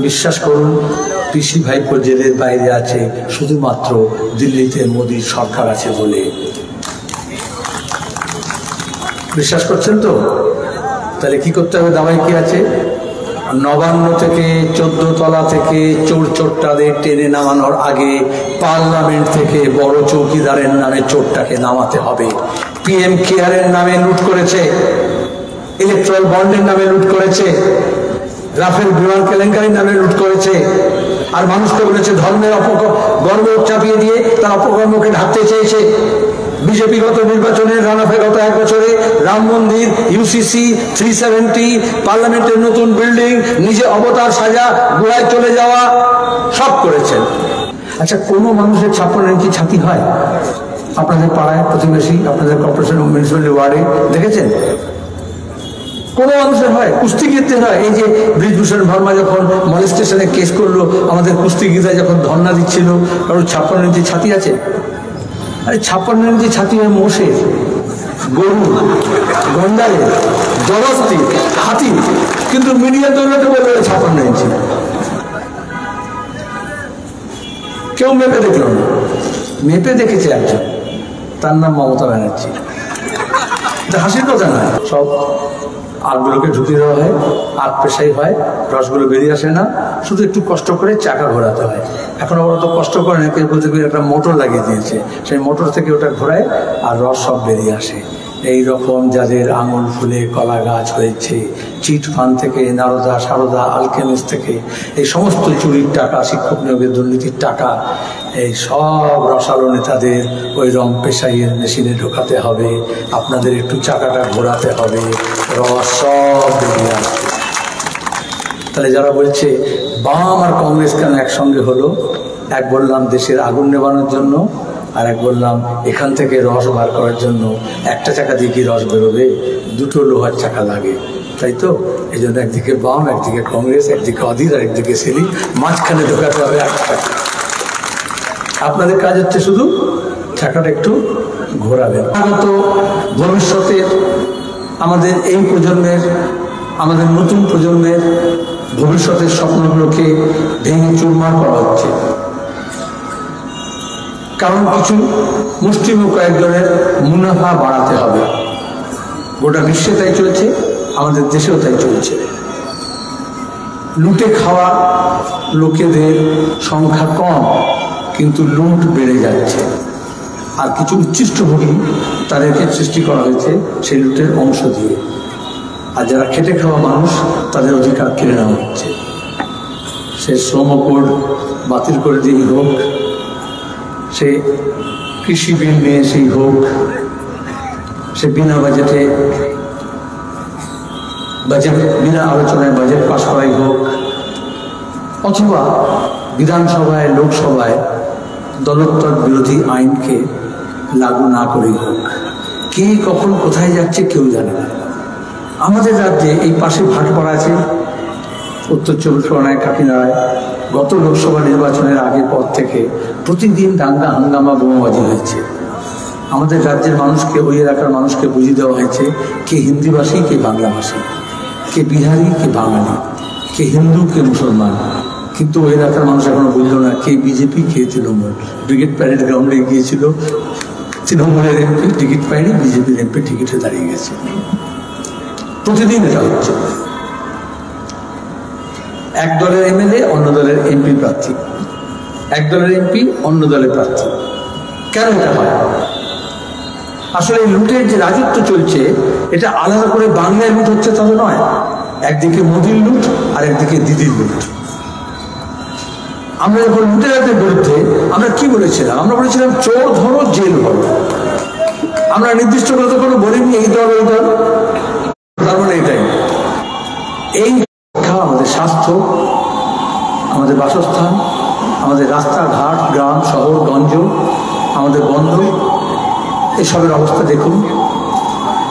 বিশ্বাস করুন, পিসি ভাইপো জেলের বাইরে আছে শুধুমাত্র দিল্লিতে মোদির সরকার আছে বলে। বিশ্বাস করছেন তো? তাহলে কি করতে হবে? দাবাই কি আছে? নবান্ন থেকে 14 তলা থেকে চোর চোরটাদের টেনে নামানোর আগে পার্লামেন্ট থেকে বড় চৌকিদারের নামে চোরটাকে নামাতে হবে। পিএম কেয়ারের নামে লুট করেছে, ইলেকট্রাল বন্ডের নামে লুট করেছে, রাফেল বিমান কেলেঙ্কারির নামে লুট করেছে, আর মানুষকে বলেছে ধর্মের গর্ব চাপিয়ে দিয়ে তার অপকর্মকে ঢাকতে চেয়েছে। বিজেপি গত নির্বাচনের রানাফে গত 1 বছরে রাম মন্দির, ইউসিসি, 370, পার্লামেন্টের নতুন বিল্ডিং, নিজে অবতার সাজা, গুহায় চলে যাওয়া, সব করেছেন। আচ্ছা, কোনো মানুষের 56 ইঞ্চি ছাতি হয়? আপনাদের পাড়ায়, প্রতিবেশী, আপনাদের কর্পোরেশন মিউনিসিপ্যালিটি ওয়ার্ডে দেখেছেন? কোন মানুষের হয়? কুস্তিগীরদের হয়। এই যে ব্রিজভূষণ ভার্মা যখন মলেস্টেশনে কেস করলো, আমাদের কুস্তিগীররা যখন ধর্ণা দিচ্ছিল, কারণ 56 ইঞ্চি ছাতি আছে? আরে 56 ইঞ্চি ছাতি হয় মোষের, গরু, গন্ডারের, জলস্থি, হাতি, কিন্তু মিডিয়া দৌড়াতে বলবে 56 ইঞ্চি। কেউ মেপে দেখল না। মেপে দেখেছে একজন, তার নাম মমতা ব্যানার্জি। হাসির কথা নয়। সব আখগুলোকে ঢুকিয়ে দেওয়া হয়, আখ পেশাই হয়, রসগুলো বেরিয়ে আসে না, শুধু একটু কষ্ট করে চাকা ঘোরাতে হয়। এখন ওরা তো কষ্ট করে না, কেউ বলতে একটা মোটর লাগিয়ে দিয়েছে, সেই মোটর থেকে ওটা ঘোরায় আর রস সব বেরিয়ে আসে। এই রকম যাদের আঙুল ফুলে কলা গাছ হয়েছে, চিট ফান্ড থেকে, নারদা, সারদা, আলকেমিস থেকে, এই সমস্ত চুরির টাকা, শিক্ষক নিয়োগের দুর্নীতির টাকা, এই সব রসালো নেতাদের ওই রং পেশাইয়ের মেশিনে ঢোকাতে হবে। আপনাদের একটু চাকাটা ঘোরাতে হবে, রস সব বেরিয়ে আসবে। তাহলে যারা বলছে বাম আর কংগ্রেস কেন একসঙ্গে হলো, এক বললাম দেশের আগুন নেভানোর জন্য, আর এক বললাম এখান থেকে রস বার করার জন্য। একটা চাকা দিয়ে কি রস বেরোবে? দুটো লোহার চাকা লাগে, তাই তো? এই জন্য একদিকে বাম, একদিকে কংগ্রেস, একদিকে অধীর আর একদিকে সেলিম, মাঝখানে ঢোকাতে হবে একটা। আপনাদের কাজ হচ্ছে শুধু চাকাটা একটু ঘোরাবেন। আগত ভবিষ্যতে আমাদের এই প্রজন্মের, আমাদের নতুন প্রজন্মের ভবিষ্যতের স্বপ্নগুলোকে ভেঙে চুরমার করা হচ্ছে। কারণ কিছু মুসলিম ও কয়েকজনের মুনাফা বাড়াতে হবে। গোটা বিশ্বে তাই চলছে, আমাদের দেশেও তাই চলছে। লুটে খাওয়া লোকেদের সংখ্যা কম, কিন্তু লুট বেড়ে যাচ্ছে। আর কিছু উচ্ছিষ্টভোগী, তাদেরকে সৃষ্টি করা হয়েছে সেই লুটের অংশ দিয়ে। আর যারা খেটে খাওয়া মানুষ, তাদের অধিকার কেড়ে নেওয়া হচ্ছে। সে শ্রম কোড বাতিল করে দিয়েই হোক, সে কৃষি বিল নিয়ে সেই হোক, সে বিনা বাজেটে বিনা আলোচনায় বাজেট পাশ করাই হোক, অথবা বিধানসভায়, লোকসভায় দলত্বর বিরোধী আইনকে লাগু না করেই হোক, কে কখন কোথায় যাচ্ছে কেউ জানে না। আমাদের রাজ্যে এই পাশে ভাটপাড়া আছে, উত্তর 24 পরগনায় কাকিনাড়ায় গত লোকসভা নির্বাচনের আগের পর থেকে প্রতিদিন দাঙ্গা হাঙ্গামা বোমাবাজি হয়েছে। আমাদের রাজ্যের মানুষকে, ওই এলাকার মানুষকে বুঝিয়ে দেওয়া হয়েছে কে হিন্দিভাষী, কে বাংলাভাষী, কে বিহারি, কে বাঙালি, কে হিন্দু, কে মুসলমান। কিন্তু ওই এলাকার মানুষ এখনো বুঝলো না কে বিজেপি, কে তৃণমূল। ব্রিগেড প্যারেড গ্রাউন্ডে গিয়েছিল, তৃণমূলের এমপি টিকিট পায়নি, বিজেপির এমপি টিকিটে দাঁড়িয়ে গেছে। প্রতিদিন এটা হচ্ছে। এক দলের এমএলএ অন্য দলের এমপি প্রার্থী, এক দলের এমপি অন্য দলের প্রার্থী। কেন এটা হয়? আসলে লুটের যে রাজত্ব চলছে, এটা আলাদা করে বাংলায় লুট হচ্ছে তা তো নয়। একদিকে মোদির লুট আর একদিকে দিদির লুট। আমরা যখন লুটেরাদের বিরুদ্ধে আমরা কি বলেছিলাম? আমরা বলেছিলাম চোর ধরো, জেল ভরো। আমরা নির্দিষ্ট কথা কোনো বলিনি এই দল ওই দল, তার মানে এটাই। এই আমাদের স্বাস্থ্য, আমাদের বাসস্থান, আমাদের রাস্তাঘাট, গ্রাম, শহর, গঞ্জ, আমাদের বন্ধ, এসবের অবস্থা দেখুন।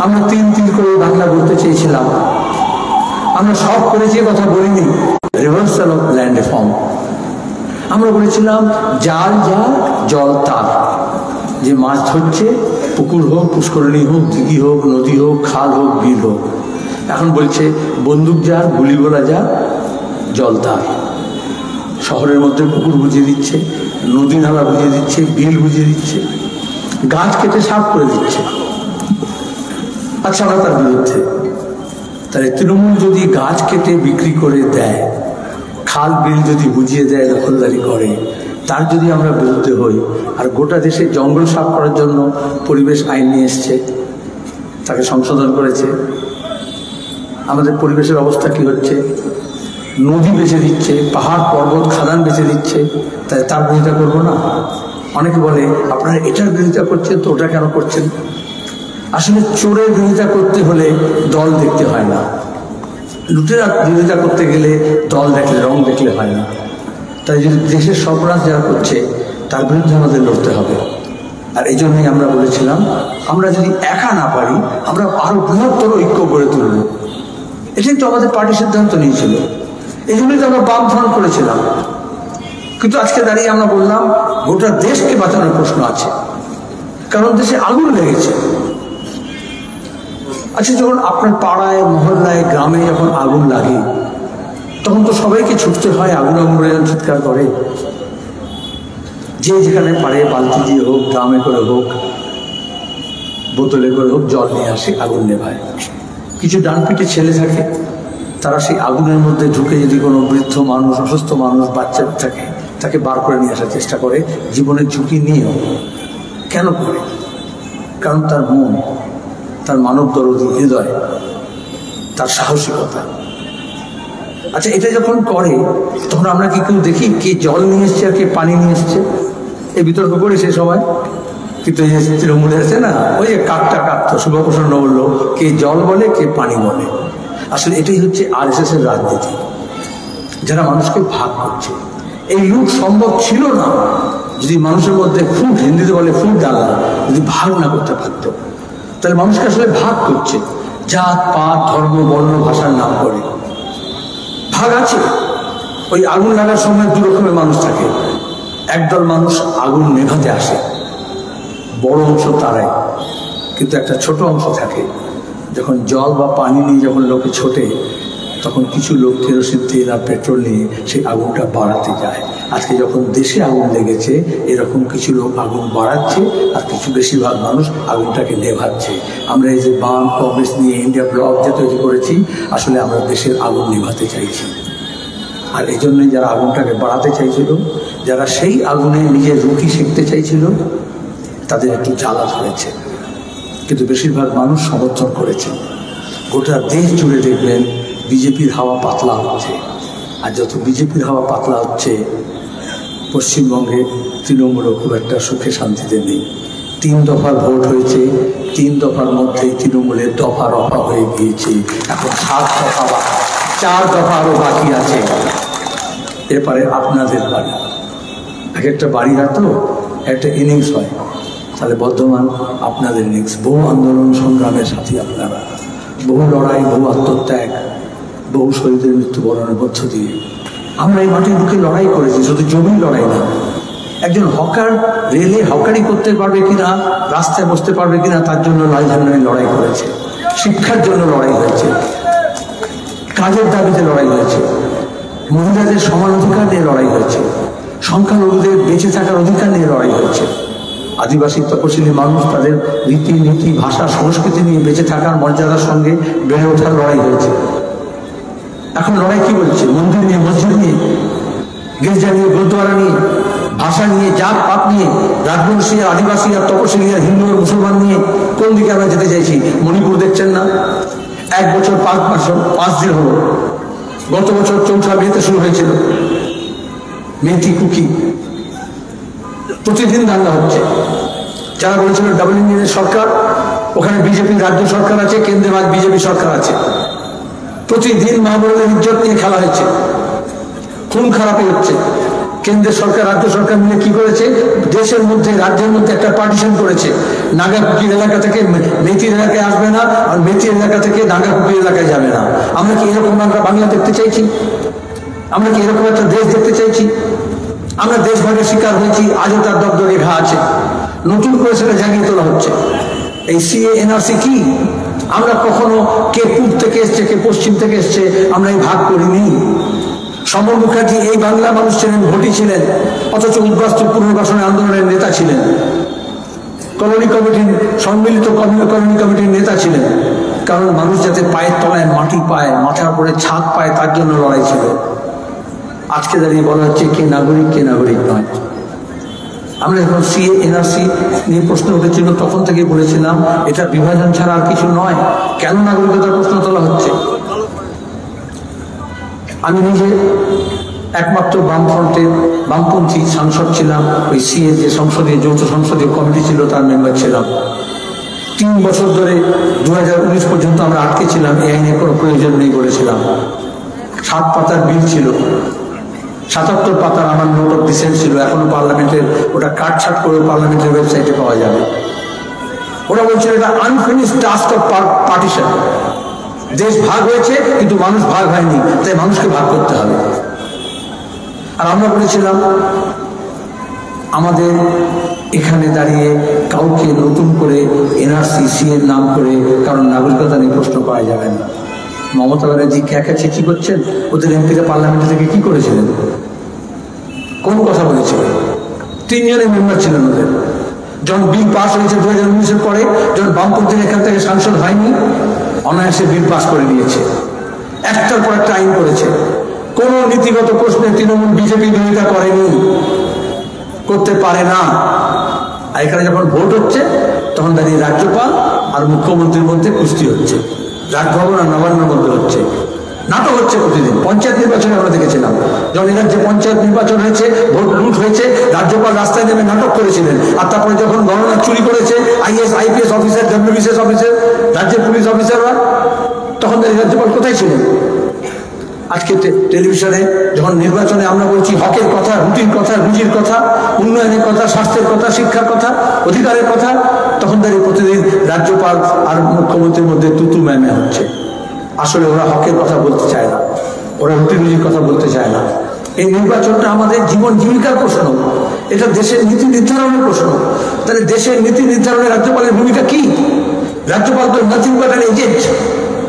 আমরা তিন করে বাংলা বলতে চেয়েছিলাম, আমরা সব করেছি, কথা বলিনি। Reversal of land reform. আমরা বলেছিলাম জাল যাক, জল তার। যে মাছ ধরছে, পুকুর হোক, পুষ্করণী হোক, দিঘি হোক, নদী হোক, খাল হোক, বিল হোক, এখন বলছে বন্দুক যার, গুলিগোলা যার, জল তার। শহরের মধ্যে পুকুর বুঝিয়ে দিচ্ছে, নদী নালা বুঝিয়ে দিচ্ছে, বিল বুঝিয়ে দিচ্ছে, গাছ কেটে সাফ করে দিচ্ছে। আচ্ছা, আমরা তার বিরুদ্ধে। তাহলে তৃণমূল যদি গাছ কেটে বিক্রি করে দেয়, খাল বিল যদি বুঝিয়ে দেয়, দখলদারি করে, তার যদি আমরা বিরুদ্ধে হই, আর গোটা দেশে জঙ্গল সাফ করার জন্য পরিবেশ আইন নিয়ে এসছে, তাকে সংশোধন করেছে, আমাদের পরিবেশের অবস্থা কি হচ্ছে? নদী বেঁচে দিচ্ছে, পাহাড় পর্বত খাদান বেঁচে দিচ্ছে, তাই তার বিরোধিতা করবো না? অনেকে বলে আপনারা এটার বিরোধিতা করছেন তো ওটা কেন করছেন? আসলে চোরের বিরোধিতা করতে হলে দল দেখতে হয় না, লুটেরা বিরোধিতা করতে গেলে দল দেখলে, রং দেখলে হয় না। তাই যদি দেশের সর্বনাশ যারা করছে তার বিরুদ্ধে আমাদের লড়তে হবে। আর এই জন্যই আমরা বলেছিলাম, আমরা যদি একা না পারি, আমরা আরো বৃহত্তর ঐক্য গড়ে তুলব। এটাই তো আমাদের পার্টি সিদ্ধান্ত নিয়েছিল, এই জন্যই তো আমরা বামফ্রন্ট করেছিলাম। কিন্তু আজকে দাঁড়িয়ে আমরা বললাম গোটা দেশকে বাঁচানোর প্রশ্ন আছে, কারণ দেশে আগুন লেগেছে। আচ্ছা, যখন আপনার পাড়ায়, মহল্লায়, গ্রামে যখন আগুন লাগে, তখন তো সবাইকে ছুটতে হয়, আগুন আগুন বলে চিৎকার করে। যে যেখানে পারে বালতি দিয়ে হোক, ড্রামে করে হোক, বোতলে করে হোক, জল নিয়ে আসে, আগুন নেভায়। কিছু ডানপিটে ছেলে থাকে, তারা সেই আগুনের মধ্যে ঢুকে যদি কোনো বৃদ্ধ মানুষ, অসুস্থ মানুষ, বাচ্চা থাকে, তাকে বার করে নিয়ে আসার চেষ্টা করে, জীবনের ঝুঁকি নিয়েও। কেন করে? কারণ তার মন, তার মানব দরদী হৃদয়, তার সাহসিকতা। আচ্ছা, এটা যখন করে তখন আমরা কি কেউ দেখি কে জল নিয়ে এসছে আর কে পানি নিয়ে এসছে? এই বিতর্ক করি সে সময়। কিন্তু এই তৃণমূলে আছে না, ওই যে কাকটা কাকতো শুভপ্রসন্ন বললো, কে জল বলে কে পানি বলে। আসলে এটাই হচ্ছে RSS এর রাজনীতি, যারা মানুষকে ভাগ করছে। এই লুট সম্ভব ছিল না যদি মানুষের মধ্যে ফুড, হিন্দিতে বলে ফুড ডালা, যদি ভাগ না করতে পারতো। তাহলে মানুষকে আসলে ভাগ করছে, জাত পাত, ধর্ম, বর্ণ, ভাষার নাম করে ভাগ আছে। ওই আগুন লাগার সময় দু রকমের মানুষ থাকে। একদল মানুষ আগুন নেভাতে আসে, বড় অংশ তারাই, কিন্তু একটা ছোট অংশ থাকে, যখন জল বা পানি নিয়ে যখন লোকে ছোটে, তখন কিছু লোক কেরোসিন তেল আর পেট্রোল নিয়ে সেই আগুনটা বাড়াতে যায়। আজকে যখন দেশে আগুন লেগেছে, এরকম কিছু লোক আগুন বাড়াচ্ছে, আর কিছু বেশিরভাগ মানুষ আগুনটাকে নেভাচ্ছে। আমরা এই যে বাম কংগ্রেস নিয়ে ইন্ডিয়া ব্লক যে তৈরি করেছি, আসলে আমরা দেশের আগুন নেভাতে চাইছি। আর এই জন্যই যারা আগুনটাকে বাড়াতে চাইছিল, যারা সেই আগুনে নিজের রুটি শিখতে চাইছিল, তাদের একটু জ্বালা ধরেছে, কিন্তু বেশিরভাগ মানুষ সমর্থন করেছে। গোটা দেশ জুড়ে দেখবেন বিজেপির হাওয়া পাতলা হচ্ছে। আর যত বিজেপির হাওয়া পাতলা হচ্ছে, পশ্চিমবঙ্গে তৃণমূলও খুব একটা সুখে শান্তিতে নেই। 3 দফার ভোট হয়েছে, 3 দফার মধ্যেই তৃণমূলের দফা রফা হয়ে গিয়েছে। এখন 7 দফা বা 4 দফা আরও বাকি আছে। এরপরে আপনাদের বাড়ি, এক একটা বাড়ি হয় তো একটা ইনিংস হয়, তাহলে বর্তমান আপনাদের ইনিংস। বহু আন্দোলন সংগ্রামের সাথী আপনারা, বহু লড়াই, বহু আত্মত্যাগ, বহু শহীদের মৃত্যুবরণের মধ্য দিয়ে আমরা এই মাটির বুকে লড়াই করেছি। শুধু জমি লড়াই না, একজন হকার রেলে হকারি করতে পারবে কিনা, রাস্তায় বসতে পারবে কিনা, তার জন্য লাল ঝান্ডায় লড়াই করেছে। শিক্ষার জন্য লড়াই হয়েছে, কাজের দাবিতে লড়াই হয়েছে, মহিলাদের সমান অধিকার নিয়ে লড়াই হয়েছে, সংখ্যালঘুদের বেঁচে থাকার অধিকার নিয়ে লড়াই হয়েছে, আদিবাসী তপশিলি মানুষ তাদের রীতিনীতি, ভাষা, সংস্কৃতি নিয়ে বেঁচে থাকার মর্যাদার সঙ্গে বেড়ে ওঠার লড়াই হয়েছে। এখন লড়াই কি বলছে? মন্দির নিয়ে, মসজিদ নিয়ে, গির্জা নিয়ে, গুরুদ্বারা নিয়ে, ভাষা নিয়ে, জাত পাত নিয়ে, রাজবংশী আর আদিবাসী আর তপশিলি আর হিন্দু আর মুসলমান নিয়ে কোন দিকে আমরা যেতে চাইছি? মণিপুর দেখছেন না, 1 বছর 5 দিন হলো। গত বছর 4ঠা মেতে শুরু হয়েছিল মেয়েটি কুকি, প্রতিদিন দাঙ্গা হচ্ছে। যারা বলেছিল ডাবল ইঞ্জিনের সরকার, ওখানে বিজেপি রাজ্য সরকার আছে, কেন্দ্রে বিজেপি সরকার আছে। প্রতিদিন মা বোনদের ইজ্জত নিয়ে খেলা হয়েছে, খুন খারাপি হচ্ছে। কেন্দ্রের সরকার, রাজ্য সরকার মিলে কি করেছে? দেশের মধ্যে, রাজ্যের মধ্যে একটা পার্টিশন করেছে। নাগা কুকির এলাকা থেকে মেথির এলাকায় আসবে না, আর মেথির এলাকা থেকে নাগা কুকির এলাকায় যাবে না। আমরা কি এরকম আমরা বাংলা দেখতে চাইছি? আমরা কি এরকম একটা দেশ দেখতে চাইছি? আমরা দেশভাগের শিকার হয়েছি, আজও তার দগদগে ঘা আছে। নতুন করে সেটা জাগিয়ে তোলা হচ্ছে। এই CA NRC কি? আমরা কখনো কে পূর্ব থেকে এসছে, কে পশ্চিম থেকে এসছে, আমরা এই ভাগ করিনি। সমর মুখার্জি এই বাংলা মানুষ ছিলেন, ভোটি ছিলেন, অথচ উদ্বাস্তু পুনর্বাসনের আন্দোলনের নেতা ছিলেন, কলোনি কমিটির সম্মিলিত কলোনি কমিটির নেতা ছিলেন। কারণ মানুষ যাতে পায়ের তলায় মাটি পায়, মাথার উপরে ছাদ পায়, তার জন্য লড়াই ছিল। আজকে দাঁড়িয়ে বলা হচ্ছে কে নাগরিক কে নাগরিক নয়। আমরা যখন সিএ এনআরসি নিয়ে প্রশ্ন উঠেছিল তখন থেকে বলেছিলাম এটা বিভাজন ছাড়া আর কিছু নয়। কেন নাগরিকতার প্রশ্ন তোলা হচ্ছে? আমি নিজে একমাত্র বামপন্থী সাংসদ ছিলাম, ওই সিএ যে সংসদীয় যৌথ সংসদীয় কমিটি ছিল তার মেম্বার ছিলাম। 3 বছর ধরে 2019 পর্যন্ত আমরা আটকে ছিলাম, এই আইনের কোনো প্রয়োজন নেই বলেছিলাম। 7 পাতার বিল ছিল, 77 পাতার আমার নোট অফ ডিসেন্ট ছিল, এখনো পার্লামেন্টের ওটা কাটছাট করে পার্লামেন্টের ওয়েবসাইটে পাওয়া যাবে। ওরা বলছিল এটা আনফিনিশড টাস্ক অফ পার্টিশন, দেশ ভাগ হয়েছে কিন্তু মানুষ ভাগ হয়নি, তাই মানুষকে ভাগ করতে হবে। আর আমরা বলেছিলাম আমাদের এখানে দাঁড়িয়ে কাউকে নতুন করে এনআরসি সিএর নাম করে কারণ নাগরিকতা নিয়ে প্রশ্ন করা যাবে না। মমতা ব্যানার্জি চেঁচি করছেন, ওদের এমপিরা পার্লামেন্ট থেকে কি করেছিলেন, কোন কথা বলেছিলেন? 3 জনের মেম্বার ছিলেন ওদের। যখন বিল পাস হয়েছে 2019-এর পরে, যখন বামপন্থী এখান থেকে সাংসদ হয়নি, অনায়াসে বিল পাস করে দিয়েছে, একটার পর একটা আইন করেছে। কোন নীতিগত প্রশ্নে তৃণমূল বিজেপি বিরোধিতা করেনি, করতে পারে না। আর এখানে যখন ভোট হচ্ছে তখন দাঁড়িয়ে রাজ্যপাল আর মুখ্যমন্ত্রীর মধ্যে কুস্তি হচ্ছে, রাজভবন আর নবান্নের মধ্যে হচ্ছে, নাটক হচ্ছে প্রতিদিন। পঞ্চায়েত নির্বাচনে আমরা দেখেছিলাম, যখন এনার যে পঞ্চায়েত নির্বাচন হয়েছে, ভোট লুট হয়েছে, রাজ্যপাল রাস্তায় নেমে নাটক করেছিলেন। আর তারপরে যখন গণনা চুরি করেছে is IPS officer, WBCS officer, রাজ্যের পুলিশ অফিসাররা, তখন রাজ্যপাল কোথায় ছিলেন? আজকে টেলিভিশনে যখন নির্বাচনে আমরা বলছি হকের কথা, রুটির কথা, রুজির কথা, উন্নয়নের কথা, স্বাস্থ্যের কথা, শিক্ষার কথা, অধিকারের কথা, তখন দাঁড়িয়ে প্রতিদিন রাজ্যপাল আর মুখ্যমন্ত্রীর মধ্যে তুতু ম্যামে হচ্ছে। আসলে ওরা হকের কথা বলতে চায় না, ওরা রুটি রুজির কথা বলতে চায় না। এই নির্বাচনটা আমাদের জীবন জীবিকার প্রশ্ন, এটা দেশের নীতি নির্ধারণের প্রশ্ন। তাহলে দেশের নীতি নির্ধারণে রাজ্যপালের ভূমিকা কি? রাজ্যপাল তো নাথিং বাট অ্যান এজেন্ট,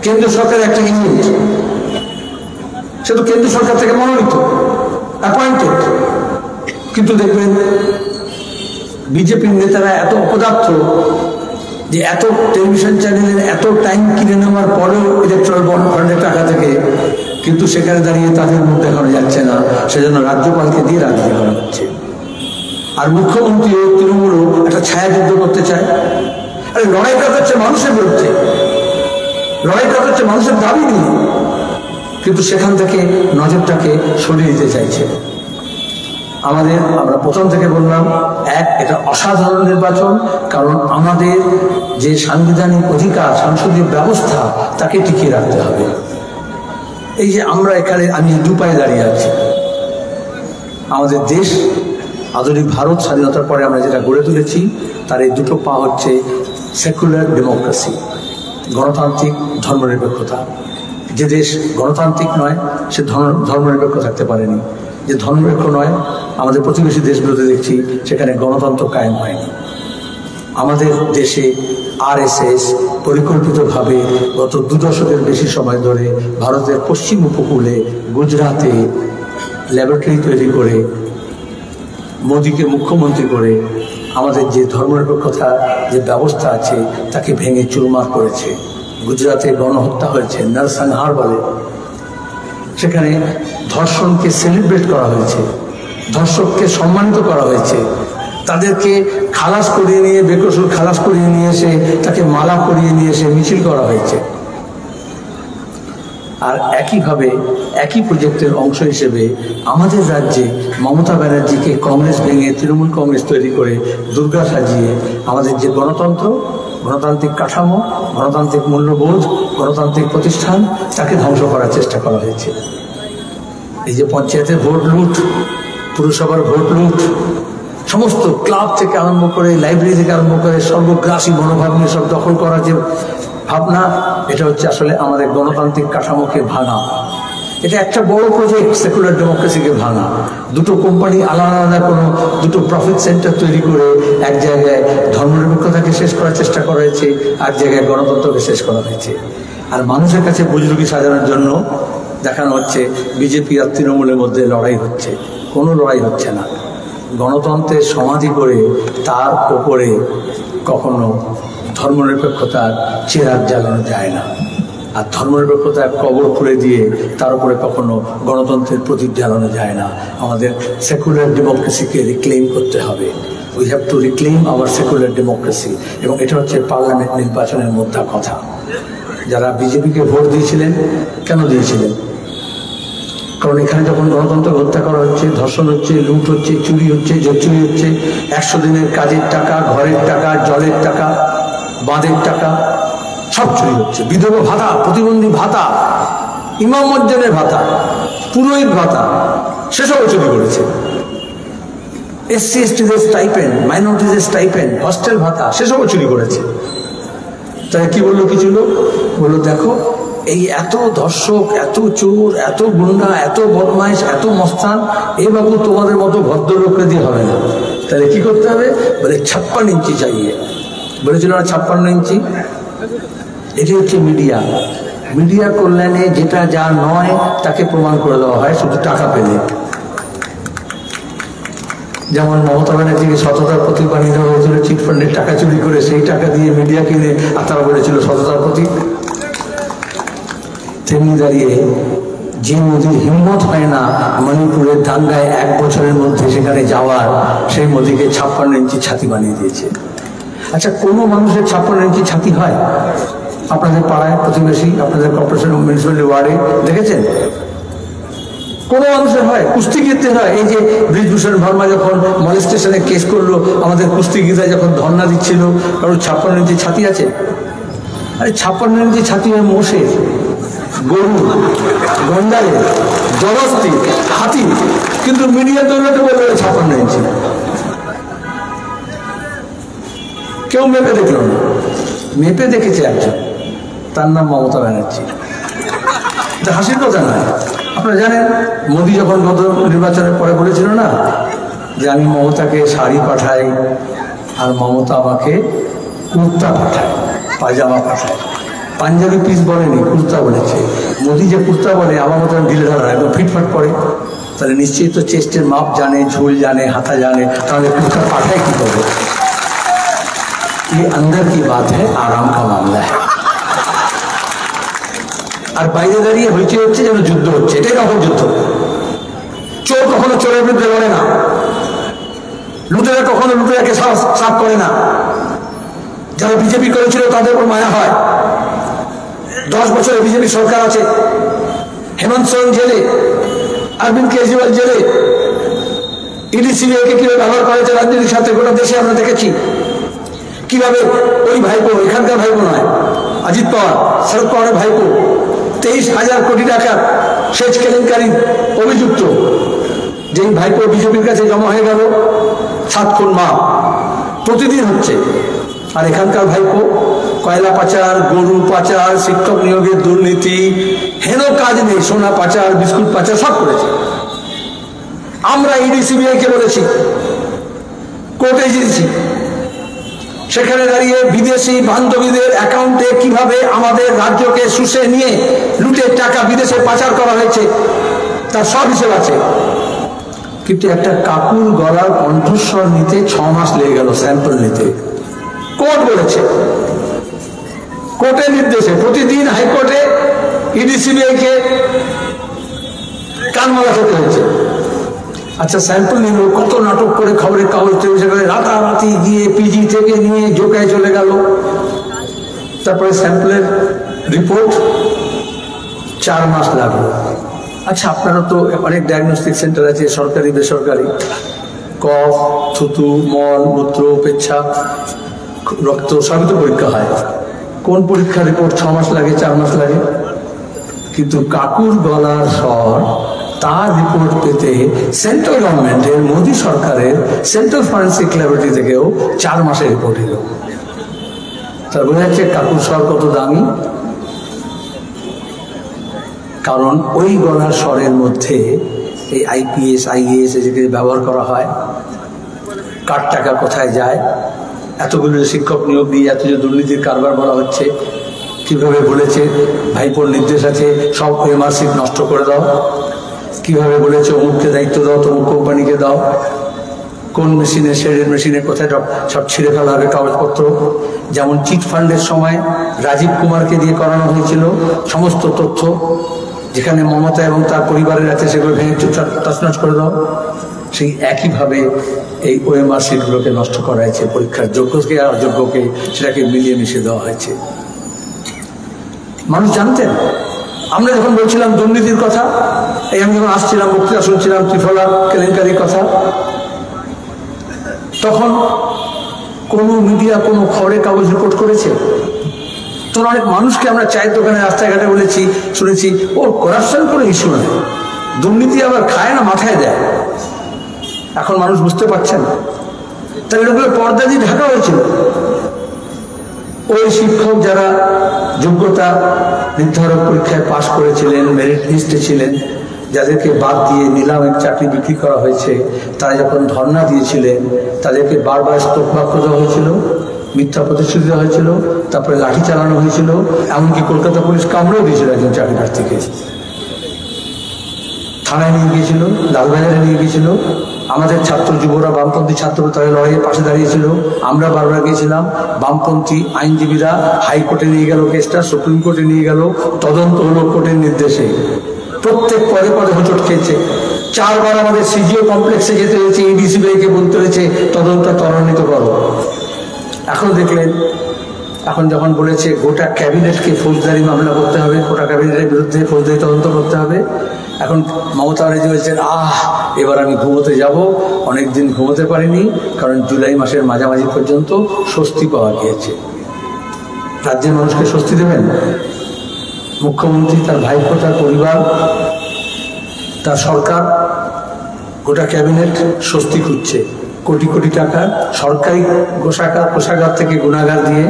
কেন্দ্র সরকারের একটা এজেন্ট। সে তো কেন্দ্র সরকার থেকে মনোনীত, অ্যাপয়েন্টেড। কিন্তু দেখবেন বিজেপির নেতারা এত অপদার্থ যে এত টেলিভিশন চ্যানেলের এত টাইম কিনে নেওয়ার পরেও ইলেকট্রাল বন্ড ফান্ডের টাকা থেকে, কিন্তু সেখানে দাঁড়িয়ে তাদের মুখ দেখানো যাচ্ছে না, সেজন্য রাজ্যপালকে দিয়ে রাজনীতি করা হচ্ছে। আর মুখ্যমন্ত্রী ও তৃণমূলও একটা ছায়াযুদ্ধ করতে চায়। আরে লড়াইটা হচ্ছে মানুষের বিরুদ্ধে, লড়াইটা হচ্ছে মানুষের দাবি নিয়ে, কিন্তু সেখান থেকে নজরটাকে সরিয়ে দিতে চাইছে। আমরা প্রথম থেকে বললাম, এটা অসাধারণ নির্বাচন, কারণ আমাদের যে সাংবিধানিক অধিকার, সংসদীয় ব্যবস্থা, তাকে টিকিয়ে রাখতে হবে। এই যে আমরা এখানে, আমি 2 পায়ে দাঁড়িয়ে আছি, আমাদের দেশ আধুনিক ভারত স্বাধীনতার পরে আমরা যেটা গড়ে তুলেছি, তার এই 2টো পা হচ্ছে সেকুলার ডেমোক্রেসি, গণতান্ত্রিক ধর্মনিরপেক্ষতা। যে দেশ গণতান্ত্রিক নয় সে ধর্মনিরপেক্ষ থাকতে পারেনি। যে ধর্মনিরপেক্ষ নয়, আমাদের প্রতিবেশী দেশগুলোতে দেখছি সেখানে গণতন্ত্র কায়েম হয়নি। আমাদের দেশে আরএসএস পরিকল্পিতভাবে গত 2 দশকের বেশি সময় ধরে ভারতের পশ্চিম উপকূলে গুজরাতে ল্যাবরেটরি তৈরি করে মোদিকে মুখ্যমন্ত্রী করে আমাদের যে ধর্মনিরপেক্ষতা যে ব্যবস্থা আছে তাকে ভেঙে চুরমার করেছে। গুজরাটে গণহত্যা হয়েছে, নরসংহার বলে, সেখানে ধর্ষণকে সেলিব্রেট করা হয়েছে, ধর্ষককে সম্মানিত করা হয়েছে, তাদেরকে খালাস করিয়ে নিয়ে, বেকসুর খালাস করিয়ে নিয়ে এসে তাকে মালা করিয়ে নিয়ে এসে মিছিল করা হয়েছে। আর একইভাবে একই প্রজেক্টের অংশ হিসেবে আমাদের রাজ্যে মমতা ব্যানার্জিকে কংগ্রেস ভেঙে তৃণমূল কংগ্রেস তৈরি করে দুর্গা সাজিয়ে আমাদের যে গণতন্ত্র, গণতান্ত্রিক কাঠামো, গণতান্ত্রিক মূল্যবোধ, গণতান্ত্রিক প্রতিষ্ঠান, তাকে ধ্বংস করার চেষ্টা করা হয়েছে। এই যে পঞ্চায়েতের ভোট লুট, পুরসভার ভোট লুট, সমস্ত ক্লাব থেকে আরম্ভ করে, লাইব্রেরি থেকে আরম্ভ করে সর্বগ্রাসী মনোভাব নিয়ে সব দখল করার যে ভাবনা, এটা হচ্ছে আসলে আমাদের গণতান্ত্রিক কাঠামোকে ভাঙা। এটা একটা বড় প্রজেক্ট, সেকুলার ডেমোক্রেসিকে ভাঙা। 2টো কোম্পানি আলাদা আলাদা কোনো 2টো প্রফিট সেন্টার তৈরি করে এক জায়গায় ধর্মনিরপেক্ষতাকে শেষ করার চেষ্টা করা হয়েছে, এক জায়গায় গণতন্ত্রকে শেষ করা হয়েছে। আর মানুষের কাছে বুজরুগি সাজানোর জন্য দেখানো হচ্ছে বিজেপি আর তৃণমূলের মধ্যে লড়াই হচ্ছে। কোনো লড়াই হচ্ছে না। গণতন্ত্রের সমাধি করে তার ওপরে কখনো ধর্মনিরপেক্ষতার চেরাগ জ্বালানো যায় না, আর ধর্মনিরপেক্ষতার কবর খুলে দিয়ে তার উপরে কখনো গণতন্ত্রের প্রদীপ জ্বালানো যায় না। আমাদের সেকুলার ডেমোক্রেসিকে রিক্লেম করতে হবে। We have to reclaim hour secular democracy. এবং এটা হচ্ছে পার্লামেন্ট নির্বাচনের মধ্যে কথা। যারা বিজেপিকে ভোট দিয়েছিলেন, কেন দিয়েছিলেন? কারণ এখানে যখন গণতন্ত্র হত্যা করা হচ্ছে, ধর্ষণ হচ্ছে, লুট হচ্ছে, চুরি হচ্ছে, চুরি হচ্ছে, 100 দিনের কাজের টাকা, ঘরের টাকা, জলের টাকা, বাঁধের টাকা সব চুরি হচ্ছে। বিধবা ভাতা, প্রতিবন্ধী ভাতা, ইমাম মসজিদের ভাতা, পুরোহিত ভাতা সেসবও চুরি করেছে। SC STদের স্টাইপেন্ড, মাইনরিটিদের স্টাইপেন্ড, হস্টেল ভাতা সেসবও চুরি করেছে। তাই কি বললো কিছু লোক? বললো দেখো এই এত ধর্ষক, এত চোর, এত গুন্ডা, এত বদমাইশ, এত মস্তান, এ বাবু তোমাদের মতো ভদ্রলোককে দিয়ে হবে না। তাহলে কি করতে হবে? বলে 56 ইঞ্চি চাইয়ে। বলেছিল না 56 ইঞ্চি? এটি হচ্ছে মিডিয়া। মিডিয়া কল্যাণে যেটা যা নয় তাকে প্রমাণ করে দেওয়া হয় শুধু টাকা পেলে। যেমন মমতা ব্যানার্জিকে সততার প্রতীক বানিয়ে দেওয়া হয়েছিল চিটফান্ডের টাকা চুরি করে, সেই টাকা দিয়ে মিডিয়া কিনে, আর তারা বলেছিল সততার প্রতীক। তেমনি দাঁড়িয়ে যে মোদির হিম্মত হয় না মণিপুরের দাঙ্গায় 1 বছরের মধ্যে সেখানে যাওয়ার, সেই মোদিকে 56 ইঞ্চি ছাতি বানিয়ে দিয়েছে। আচ্ছা, কোনো মানুষের 56 ইঞ্চি ছাতি হয়? আপনাদের পাড়ায়, প্রতিবেশী, আপনাদের কর্পোরেশন মিউনিসিপ্যালিটি ওয়ার্ডে দেখেছেন? কোনো মানুষের হয়? কুস্তিগীরদের হয়। এই যে ব্রিজভূষণ ভার্মা যখন মলেস্টেশনে কেস করলো, আমাদের কুস্তিগীররা যখন ধর্ণা দিচ্ছিল, কারণ 56 ইঞ্চি ছাতি আছে। আরে 56 ইঞ্চি ছাতি হয় মোষের, গরু, গন্ডারের, জলস্থি, হাতি। কিন্তু মিডিয়া দৌলতে বলবে 56 ইঞ্চি। কেউ মেপে দেখল না। মেপে দেখেছে একজন, তার নাম মমতা ব্যানার্জি। হাসির কথা নয়। আপনারা জানেন মোদি যখন গত নির্বাচনের পরে বলেছিল না যে আমি মমতাকে শাড়ি পাঠাই আর মমতা আমাকে কুর্তা পাঠায়, পায়জামা পাঠায়। পাঞ্জাবি পিস বলেনি, কুর্তা বলেছে। মোদি যে কুর্তা বলে আমার মতো ঢিলে ঢালা একদম ফিটফাট পরে, তাহলে নিশ্চয়ই তো চেস্টের মাপ জানে, ঝুল জানে, হাতা জানে, তাহলে কুর্তা পাঠায় কি করবে? ये अंदर की बात है, आराम का मामला है। আর বাইরে দাঁড়িয়ে হইচে হচ্ছে যেন যুদ্ধ হচ্ছে। এটাই রকম যুদ্ধ। চোর কখনো চোরের বিরুদ্ধে লড়ে না, লুটেরা কখনো লুটেরাকে সাফ করে না। যারা বিজেপি করেছিল তাদের উপর মায়া হয়। 10 বছরে বিজেপি সরকার আছে, হেমন্ত সোরেন জেলে, অরবিন্দ কেজরিওয়াল জেলে, ইডি সিবিআইকে কিভাবে ব্যবহার করেছে রাজনীতির সাথে গোটা দেশে আমরা দেখেছি। কিভাবে ওই ভাইপো, এখানকার ভাইপো নয়, অজিত পাওয়ার, শরদ পাওয়ারের ভাইপো 23,000 কোটি টাকার সেচ কেলেঙ্কারি অভিযুক্ত, যেই ভাইপো বিজেপির কাছে জমা হয়ে গেল 7 খুন মাপ প্রতিদিন হচ্ছে। আর এখানকার ভাইপো কয়লা পাচার, গরু পাচার, শিক্ষক নিয়োগের দুর্নীতি, হেন কাজ নেই, সোনা পাচার, বিস্কুট পাচার সব করেছে। আমরা ইডি সিবিআইকে বলেছি, কোর্টে জিতেছি। সেখানে দাঁড়িয়ে বিদেশি বান্ধবীদের অ্যাকাউন্টে কিভাবে আমাদের রাজ্যকে শুষে নিয়ে লুটের টাকা বিদেশে পাচার করা হয়েছে তার সব হিসেব আছে। কিন্তু একটা কাকুর গলার কণ্ঠস্বর নিতে 6 মাস লেগে গেল, স্যাম্পল নিতে। কোর্ট বলেছে, কোর্টের নির্দেশে প্রতিদিন হাইকোর্টে ইডি সিবিআইকে কানমালা খেতে হয়েছে। আচ্ছা, স্যাম্পল নিল, কত নাটক করে খবরের কাগজ তৈরি করে রাতারাতি গিয়ে পিজি থেকে নিয়ে জোকায় চলে গেল। তারপরে স্যাম্পলের রিপোর্ট 4 মাস লাগলো। আচ্ছা, আপনারা তো অনেক ডায়াগনস্টিক সেন্টার আছে, সরকারি বেসরকারি, কফ, থুতু, মল, মূত্র, পেচ্ছাপ, রক্ত সবই তো পরীক্ষা হয়। কোন পরীক্ষার রিপোর্ট 6 মাস লাগে, 4 মাস লাগে? কিন্তু কাকুর গলার স্বর, তার রিপোর্ট পেতে সেন্ট্রাল গভর্নমেন্টের, মোদী সরকারের সেন্ট্রাল ফরেন্সিক ল্যাবরেটরি থেকেও 4 মাসের রিপোর্ট এলো। তার বোঝা যাচ্ছে কাকুর স্বর কত দামি। কারণ ওই গলার স্বরের মধ্যে এই আইপিএস, আইএএস এদেরকে ব্যবহার করা হয়। কার টাকা কোথায় যায়, এতগুলো শিক্ষক নিয়োগ দিয়ে এত যে দুর্নীতির কারবার বলা হচ্ছে, কিভাবে বলেছে ভাইপোর নির্দেশ আছে সব ওএমআর সিট নষ্ট করে দাও। কিভাবে বলেছে অমুককে দায়িত্ব দাও, তমুক কোম্পানিকে দাও, কোন মেশিনে, শেডের মেশিনে কোথায় সব ছিঁড়ে ফেলা হবে কাগজপত্র। যেমন চিট ফান্ডের সময় রাজীব কুমারকে দিয়ে করানো হয়েছিল সমস্ত তথ্য, যেখানে মমতা এবং তার পরিবারের আছে সেগুলো ভেঙে তছনছ করে দাও। সেই একইভাবে এই ওএমআর সিটগুলোকে নষ্ট করা হয়েছে, পরীক্ষার যোগ্যকে আর অযোগ্যকে সেটাকে মিলিয়ে মিশিয়ে দেওয়া হয়েছে। মানুষ জানতেন। আমরা যখন বলছিলাম দুর্নীতির কথা, এই আমি যখন আসছিলাম বক্তৃতা শুনছিলাম ত্রিফলা কেলেঙ্কারির কথা, তখন কোনো মিডিয়া কোনো খবরের কাগজ রিপোর্ট করেছে? তখন অনেক মানুষকে আমরা চায়ের দোকানে রাস্তাঘাটে বলেছি, শুনেছি ও করাপশন করে ইস্যু নয়, দুর্নীতি আবার খায় না মাথায় দেয়। এখন মানুষ বুঝতে পারছেন তাহলে এগুলো পর্দা দিয়ে ঢাকা হয়েছিল। ওই শিক্ষক যারা যোগ্যতা নির্ধারক পরীক্ষায় পাশ করেছিলেন, মেরিট লিস্টে ছিলেন, যাদেরকে বাদ দিয়ে নিলামের চাকরি বিক্রি করা হয়েছে, তারা যখন ধর্ণা দিয়েছিলেন তাদেরকে বারবার স্তোকবাক্য দেওয়া হয়েছিল, মিথ্যা প্রতিশ্রুতি দেওয়া হয়েছিল, তারপরে লাঠি চালানো হয়েছিল, এমনকি কলকাতা পুলিশ কামড়েও দিয়েছিল একজন চাকরি প্রার্থীকে, থানায় নিয়ে গিয়েছিল, লালবাজারে নিয়ে গিয়েছিল। আমাদের ছাত্র যুবরা, বামপন্থী ছাত্র তারা লড়াইয়ের পাশে দাঁড়িয়েছিল, আমরা বারবার গিয়েছিলাম। বামপন্থী আইনজীবীরা হাইকোর্টে নিয়ে গেল কেসটা, সুপ্রিম কোর্টে নিয়ে গেল, তদন্ত হলো কোর্টের নির্দেশে। প্রত্যেক পদে পদে হোঁচট খেয়েছে। 4 বার আমাদের সিজিও কমপ্লেক্সে যেতে হয়েছে, এডিসিবিআইকে বলতে হয়েছে তদন্তটা ত্বরান্বিত করো। এখন দেখলেন, এখন যখন বলেছে গোটা ক্যাবিনেটকে ফৌজদারি মামলা করতে হবে, গোটা ক্যাবিনেটের বিরুদ্ধে ফৌজদারি তদন্ত করতে হবে, এখন মমতা ব্যানার্জি বলছেন এবার আমি ঘুমোতে যাব। অনেকদিন ঘুমোতে পারিনি, কারণ জুলাই মাসের মাঝামাঝি পর্যন্ত স্বস্তি পাওয়া গিয়েছে। রাজ্যের মানুষকে স্বস্তি দেবেন? মুখ্যমন্ত্রী, তার ভাইপো, তার পরিবার, তার সরকার, গোটা ক্যাবিনেট স্বস্তি খুঁজছে। কোটি কোটি টাকা সরকারি কোষাগার থেকে গুণাগার দিয়ে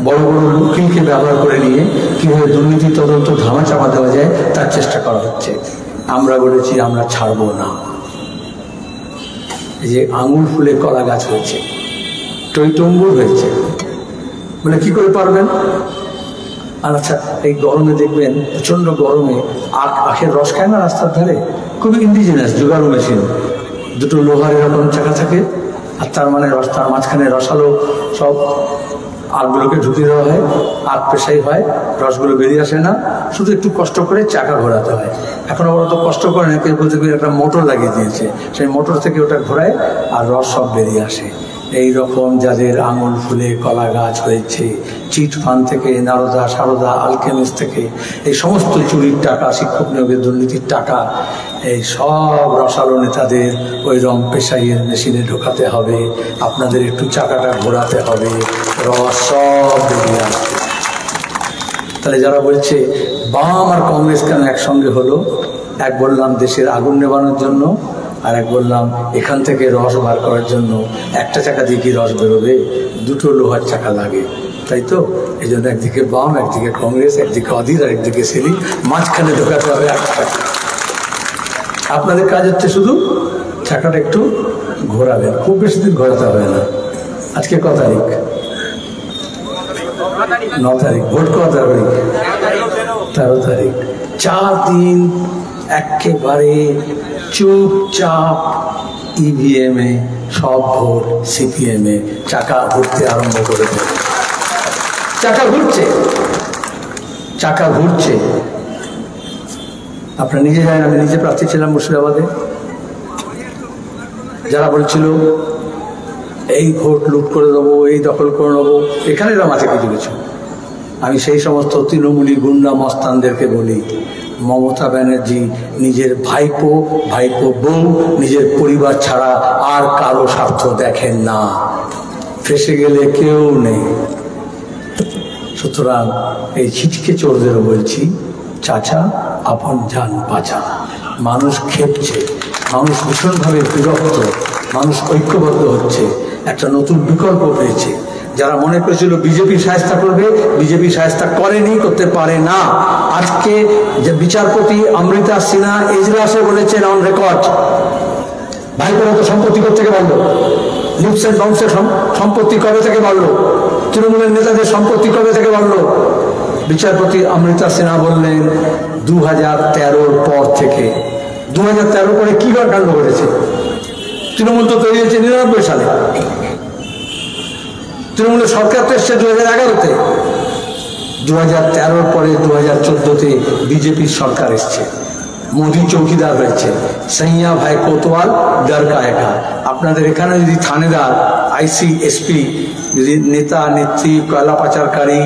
বড় বড় উকিলকে ব্যবহার করে নিয়ে কিভাবে দুর্নীতি তদন্ত ধামাচাপা দেওয়া যায় তার চেষ্টা করা হচ্ছে। আমরা বলেছি আমরা ছাড়বো না। এই যে আঙুল ফুলে কলা গাছ হয়েছে, টইটম্বুর হয়েছে, মানে কি করে পারবেন? আর আচ্ছা, এই গরমে দেখবেন, প্রচন্ড গরমে আখের রস খায় না রাস্তার ধারে, খুবই ইন্ডিজিনাস জোগাড়ু মেশিন, দুটো লোহার এরকম চাকা থাকে, আর তার মানে রাস্তার মাঝখানে রসালো সব আখগুলোকে ঢুকিয়ে দেওয়া হয়, আখ পেশাই হয়, রসগুলো বেরিয়ে আসে না, শুধু একটু কষ্ট করে চাকা ঘোরাতে হয়। এখন ওরা তো কষ্ট করে না, কেউ বলতে একটা মোটর লাগিয়ে দিয়েছে, সেই মোটর থেকে ওটা ঘোরায় আর রস সব বেরিয়ে আসে। এই রকম যাদের আঙুল ফুলে কলা গাছ হয়েছে, চিট ফান্ড থেকে, নারদা সারদা আলকেমিস থেকে, এই সমস্ত চুরির টাকা, শিক্ষক নিয়োগের দুর্নীতির টাকা, এই সব রসালো নেতাদের ওই রং পেশাইয়ের মেশিনে ঢোকাতে হবে। আপনাদের একটু চাকাটা ঘোরাতে হবে, রস সব বেরিয়ে আসবে। তাহলে যারা বলছে বাম আর কংগ্রেস কেন একসঙ্গে হলো, এক বললাম দেশের আগুন নেবানোর জন্য, আর এক বললাম এখান থেকে রস বার করার জন্য। একটা চাকা দিয়ে কি রস বেরোবে? দুটো লোহার চাকা লাগে, তাই তো? এই জন্য একদিকে বাম, একদিকে কংগ্রেস, একদিকে অধীর আর একদিকে সেলিং, মাঝখানে ঢোকাতে হবে একটা চাকা। আপনাদের কাজ হচ্ছে শুধু চাকাটা একটু ঘোরাবেন, খুব বেশি দিন ঘোরাতে হবে না। আজকে ক তারিখ? 9 তারিখ। ভোট ক তারিখ? 13 তারিখ। 4 দিন একেবারে চুপচাপ ইভিএম এ সব ভোট, সিপিএম এ চাকা ঘুরতে আরম্ভ করে দেবে। চাকা ঘুরছে, চাকা ঘুরছে। আপনারা নিজে জানেন, আমি নিজে প্রার্থী ছিলাম মুর্শিদাবাদে। যারা বলছিল এই ভোট লুট করে দেবো, এই দখল করে নেবো, এখানে এরা মাঠে কিছু কিছু, আমি সেই সমস্ত তৃণমূলী গুন্ডা মস্তানদেরকে বলি, মমতা ব্যানার্জি নিজের ভাইপো, ভাইপো বউ, নিজের পরিবার ছাড়া আর কারো স্বার্থ দেখেন না। ফেসে গেলে কেউ নেই। সুতরাং এই ছিটকে চোরদেরও বলছি, চাচা আপন যান বাঁচা। মানুষ খেপছে, মানুষ ভীষণভাবে বিরক্ত, মানুষ ঐক্যবদ্ধ হচ্ছে, একটা নতুন বিকল্প পেয়েছে। যারা মনে করেছিল বিজেপি শায়েস্তা করবে, বিজেপি শায়েস্তা করেনি, করতে পারে না। আজকে যে বিচারপতি অমৃতা সিনহা এজলাসে বলেছেন অন রেকর্ড, ভাইপোরা তো সম্পত্তি থেকে বাড়লো, লিপস এন্ড বাউন্সের সম্পত্তি কবে থেকে বাড়লো, তৃণমূলের নেতাদের সম্পত্তি কবে থেকে বাড়লো, বিচারপতি অমৃতা সিনহা বললেন 2013-র পর থেকে, 2013 পরে কি কাণ্ড ঘটেছে? তৃণমূল তো তৈরি হয়েছে 99 সালে, তৃণমূলের সরকার তো এসছে 2011-তে, 2013-র পরে 2014-তে বিজেপির সরকার এসছে, মোদি চৌকিদার হয়েছে, সৈয়া ভাই কোতোয়াল ডর কায়েগা। আপনাদের এখানে যদি থানেদার, আইসি, এসপি যদি নেতা নেত্রী, কয়লা পাচারকারী,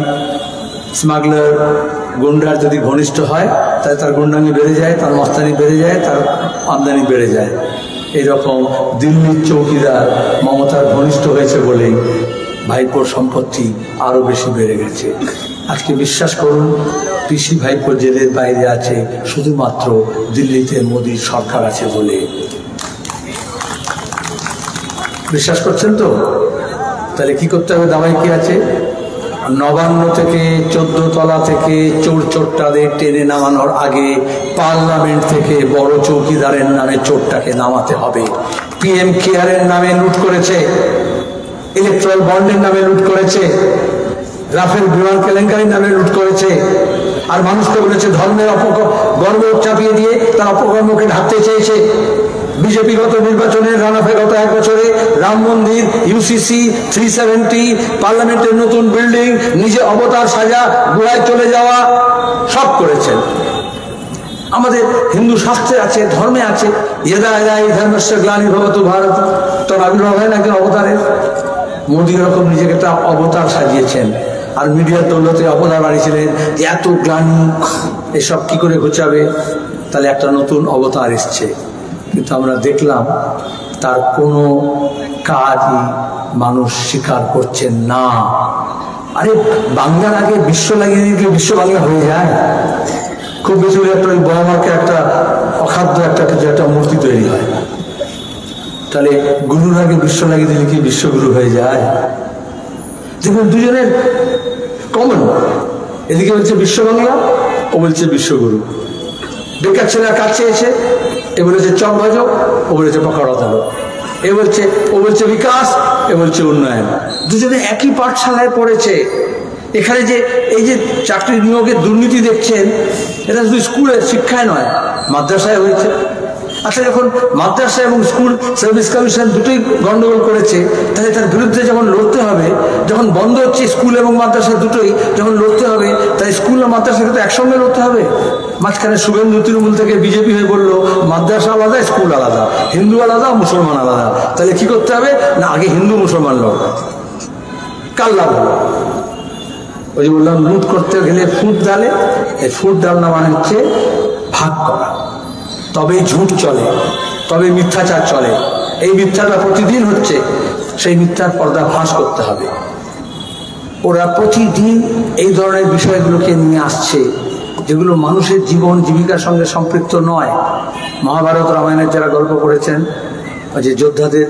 স্মাগলার, গুন্ডার যদি ঘনিষ্ঠ হয়, তাহলে তার গুন্ডামি বেড়ে যায়, তার মস্তানি বেড়ে যায়, তার আমদানি বেড়ে যায়। এইরকম দিল্লির চৌকিদার মমতার ঘনিষ্ঠ হয়েছে বলেই ভাইপোর সম্পত্তি আরো বেশি বেড়ে গেছে। আজকে বিশ্বাস করুন, পিসি ভাইপো জেলের বাইরে আছে শুধুমাত্র দিল্লিতে মোদির সরকার আছে বলে। বিশ্বাস করছেন তো? তাহলে কি করতে হবে? দাবাই কি আছে? নবান্ন থেকে 14 তলা থেকে চোর চোরটাদের টেনে নামানোর আগে পার্লামেন্ট থেকে বড় চৌকিদারের নামে চোরটাকে নামাতে হবে। পিএম কেয়ারের নামে লুট করেছে, ইলেকট্রাল বন্ডের নামে লুট করেছে, রাফেল বিমান কেলেঙ্কারির নামে লুট করেছে, আর মানুষকে বলেছে ধর্মের গর্ব চাপিয়ে দিয়ে তার অপকর্মকে ঢাকতে চেয়েছে। বিজেপি গত নির্বাচনের রানাফে গত 1 বছরে রাম মন্দির, ইউসিসি, 370, পার্লামেন্টের নতুন বিল্ডিং, নিজে অবতার সাজা, গুহায় চলে যাওয়া, সব করেছেন। আমাদের হিন্দু শাস্ত্রে আছে, ধর্মে আছে, ইয়দা ইয়দা হি ধর্মস্য গ্লানির্ভবতু ভারত, তোর আবির্ভাব হয় না একজন অবতারের। মোদী এরকম নিজেকে একটা অবতার সাজিয়েছেন, আর মিডিয়ার দৌলতে অবতার বানিয়েছিলেন। এত গ্লানি এসব কি করে ঘুচাবে? তাহলে একটা নতুন অবতার এসছে, কিন্তু আমরা দেখলাম তার কোনো কাজই মানুষ স্বীকার করছেন না। আরে বাংলার আগে বিশ্ব লাগিয়ে দিলে বিশ্ব বাংলা হয়ে যায়? খুব বেশি একটা ওই বড় মার্কে একটা অখাদ্য একটা কিছু একটা মূর্তি তৈরি হয়। তাহলে গুরুর আগে বিশ্ব লাগিয়ে দিলে কি বিশ্বগুরু হয়ে যায়? দেখুন দুজনের কমন, এদিকে বলছে বিশ্ব বাংলা, ও বলছে বিশ্বগুরু। বেকার ছেলেরা কাছে এসে এ বলেছে চক ভাজো, ও বলেছে পকড়া তালো। ও বলছে বিকাশ, এ বলছে উন্নয়ন। দুজনে একই পাঠশালায় পড়েছে। এখানে যে এই যে চাকরি নিয়োগের দুর্নীতি দেখছেন, এটা শুধু স্কুলের শিক্ষায় নয়, মাদ্রাসায় হয়েছে। আচ্ছা, যখন মাদ্রাসা এবং স্কুল সার্ভিস কমিশন দুটোই গন্ডগোল করেছে, তাহলে তার বিরুদ্ধে যখন লড়তে হবে, যখন বন্ধ হচ্ছে স্কুল এবং মাদ্রাসা দুটোই যখন লড়তে হবে, তাই স্কুল আর মাদ্রাসাকে তো একসঙ্গে লড়তে হবে। মাঝখানে শুভেন্দু তৃণমূল থেকে বিজেপি হয়ে বললো মাদ্রাসা আলাদা, স্কুল আলাদা, হিন্দু আলাদা, মুসলমান আলাদা। তাহলে কি করতে হবে? না, আগে হিন্দু মুসলমান লড়, কার লাভ হলো? ওই যে বললাম, লুট করতে গেলে ফুট ডালে, এই ফুট ডালনা মানে হচ্ছে ভাগ করা। তবেই ঝুট চলে, তবে মিথ্যাচার চলে। এই মিথ্যাটা প্রতিদিন হচ্ছে, সেই মিথ্যার পর্দা ফাঁস করতে হবে। ওরা প্রতিদিন এই ধরনের বিষয়গুলোকে নিয়ে আসছে, যেগুলো মানুষের জীবন জীবিকার সঙ্গে সম্পৃক্ত নয়। মহাভারত রামায়ণের যারা গল্প করেছেন, যে যোদ্ধাদের,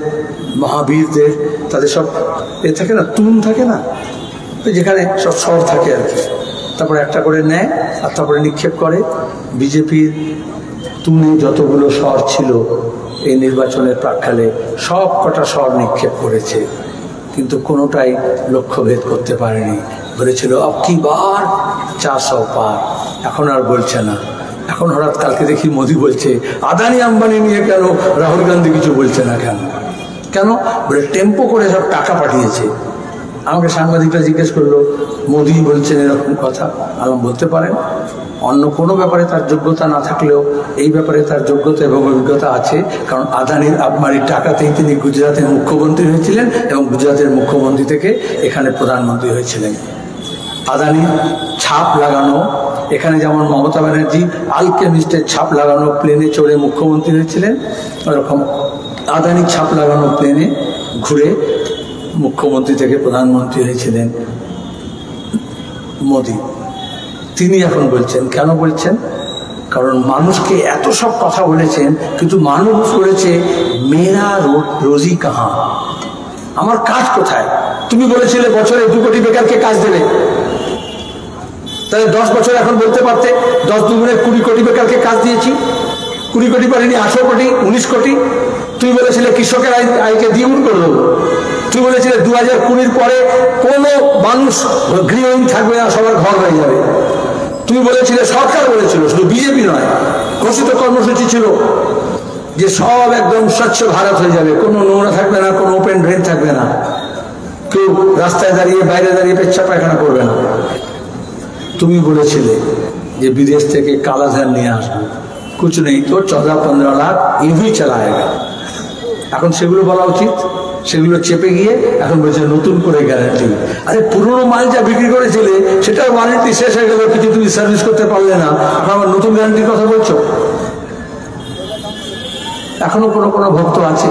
মহাবীরদের, তাদের সব এ থাকে না, তুন থাকে না, যেখানে সব স্বর থাকে আর কি, তারপরে একটা করে নেয় আর তারপরে নিক্ষেপ করে। বিজেপির তুনে যতগুলো স্বর ছিল এই নির্বাচনের প্রাক্কালে সব কটা স্বর নিক্ষেপ করেছে, কিন্তু কোনোটাই লক্ষ্যভেদ করতে পারেনি। বলেছিল अब की बार 400 পার, এখন আর বলছে না। এখন হঠাৎ কালকে দেখি মোদি বলছে আদানি আম্বানি নিয়ে কেন রাহুল গান্ধী কিছু বলছে না কেন? কেন বলে টেম্পো করে সব টাকা পাঠিয়েছে। আমাকে সাংবাদিকরা জিজ্ঞেস করলো মোদি বলছেন এরকম কথা, আমি বলতে পারেন। অন্য কোনো ব্যাপারে তার যোগ্যতা না থাকলেও এই ব্যাপারে তার যোগ্যতা এবং অভিজ্ঞতা আছে, কারণ আদানির আবমারির টাকাতেই তিনি গুজরাটের মুখ্যমন্ত্রী হয়েছিলেন এবং গুজরাটের মুখ্যমন্ত্রী থেকে এখানে প্রধানমন্ত্রী হয়েছিলেন। আদানির ছাপ লাগানো, এখানে যেমন মমতা ব্যানার্জি আলকেমিস্টের ছাপ লাগানো প্লেনে চড়ে মুখ্যমন্ত্রী হয়েছিলেন, ওরকম আদানির ছাপ লাগানো প্লেনে ঘুরে মুখ্যমন্ত্রী থেকে প্রধানমন্ত্রী হয়েছিলেন মোদি। তিনি এখন বলছেন, কেন বলছেন? কারণ মানুষকে এত সব কথা বলেছেন, কিন্তু মানুষ বলেছে মেরা রোজি কাহা, আমার কাজ কোথায়? তুমি বলেছিলে বছরে 2 কোটি বেকারকে কাজ দেবে, তাহলে 10 বছর এখন বলতে পারতে 10 দুগুণে 20 কোটি বেকারকে কাজ দিয়েছি। 20 কোটি পারিনি, 18 কোটি, 19 কোটি। তুই বলেছিলে কৃষকের আয়কে দ্বিগুণ করে দেবো, তুই বলেছিলে 2020 পরে কোনো মানুষ গৃহহীন থাকবে না, সবার ঘর হয়ে যাবে। তুই বলেছিলে, সরকার বলেছিল, শুধু বিজেপি নয়, ঘোষিত কর্মসূচি ছিল যে সব একদম স্বচ্ছ ভারত হয়ে যাবে, কোনো নোংরা থাকবে না, কোনো ওপেন ড্রেন থাকবে না, কেউ রাস্তায় দাঁড়িয়ে বাইরে দাঁড়িয়ে পেচ্ছাপ পায়খানা করবে না। তুমি বলেছিলে যে বিদেশ থেকে কালাধান নিয়ে আসবে, कुछ नहीं तो 14-15 লাখ ইভি চালায়েগা। এখন সেগুলো বলা উচিত, সেগুলো চেপে গিয়ে এখন বলছে নতুন করে গ্যারান্টি। আরে পুরোনো মাল যা বিক্রি করেছিলে সেটার ওয়ারেন্টি শেষ হয়ে গেল, কিছু তুমি সার্ভিস করতে পারলে না, এখন আবার নতুন গ্যারান্টির কথা বলছো। এখনো কোনো কোনো ভক্ত আছে,